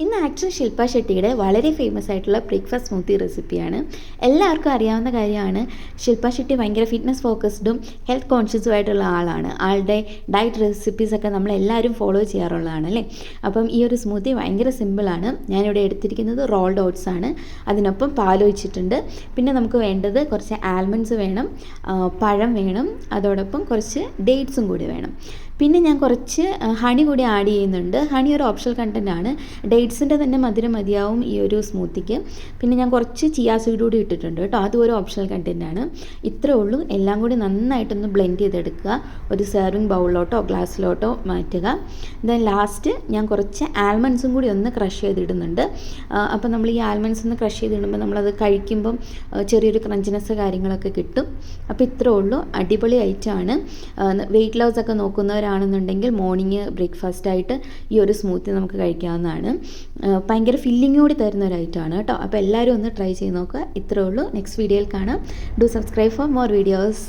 ഇന്ന് ആക്ച്വൽ ശില്പ ഷെട്ടിയുടെ വളരെ ഫേമസ് ആയിട്ടുള്ള ബ്രേക്ക്ഫാസ്റ്റ് സ്മൂത്തി റെസിപ്പിയാണ്. എല്ലാവർക്കും അറിയാവുന്ന കാര്യമാണ്. ശില്പ ഷെട്ടി ഭയങ്കര ഫിറ്റ്നസ് ഫോക്കസ്ഡും ഹെൽത്ത് കോൺഷ്യസും ആയിട്ടുള്ള ആളാണ്. ആളുടെ ഡയറ്റ് റെസിപ്പീസൊക്കെ നമ്മളെല്ലാവരും ഫോളോ ചെയ്യാറുള്ളതാണ് അല്ലേ. അപ്പം ഈ ഒരു സ്മൂത്തി ഭയങ്കര സിമ്പിളാണ്. ഞാനിവിടെ എടുത്തിരിക്കുന്നത് റോൾഡ് ഓട്സ് ആണ്. അതിനൊപ്പം പാലൊഴിച്ചിട്ടുണ്ട്. പിന്നെ നമുക്ക് വേണ്ടത് കുറച്ച് ആൽമണ്ട്സ് വേണം, പഴം വേണം, അതോടൊപ്പം കുറച്ച് ഡേറ്റ്സും കൂടി വേണം. പിന്നെ ഞാൻ കുറച്ച് ഹണി കൂടി ആഡ് ചെയ്യുന്നുണ്ട്. ഹണി ഒരു ഓപ്ഷണൽ കണ്ടൻ്റ് ആണ്. ഡേറ്റ്സിൻ്റെ തന്നെ മധുരം മതിയാവും ഈ ഒരു സ്മൂത്തിക്ക്. പിന്നെ ഞാൻ കുറച്ച് ചിയാ സീഡ് കൂടി ഇട്ടിട്ടുണ്ട് കേട്ടോ, അതും ഒരു ഓപ്ഷണൽ കണ്ടൻ്റ് ആണ്. ഇത്രേ ഉള്ളൂ. എല്ലാം കൂടി നന്നായിട്ടൊന്ന് ബ്ലെൻഡ് ചെയ്തെടുക്കുക. ഒരു സെർവിങ് ബൗളിലോട്ടോ ഗ്ലാസ്സിലോട്ടോ മാറ്റുക. ദെൻ ലാസ്റ്റ് ഞാൻ കുറച്ച് ആൽമണ്ട്സും കൂടി ഒന്ന് ക്രഷ് ചെയ്തിടുന്നുണ്ട്. അപ്പോൾ നമ്മൾ ഈ ആൽമണ്ട്സ് ഒന്ന് ക്രഷ് ചെയ്തിടുമ്പോൾ നമ്മളത് കഴിക്കുമ്പം ചെറിയൊരു ക്രഞ്ചിനെസ് കാര്യങ്ങളൊക്കെ കിട്ടും. അപ്പോൾ ഇത്രേ ഉള്ളൂ. അടിപൊളി ഐറ്റമാണ്. വെയിറ്റ് ലോസ് ഒക്കെ നോക്കുന്നവരാണെന്നുണ്ടെങ്കിൽ മോർണിംഗ് ബ്രേക്ക്ഫാസ്റ്റായിട്ട് ഈ ഒരു സ്മൂത്തി നമുക്ക് കഴിക്കാവുന്നതാണ്. ഭയങ്കര ഫില്ലിംഗ് കൂടി തരുന്ന ഒരു ഐറ്റമാണ് കേട്ടോ. അപ്പോൾ എല്ലാവരും ഒന്ന് ട്രൈ ചെയ്ത് നോക്കുക. ഇത്രേ ഉള്ളൂ. നെക്സ്റ്റ് വീഡിയോയിൽ കാണാം. Do subscribe for more videos.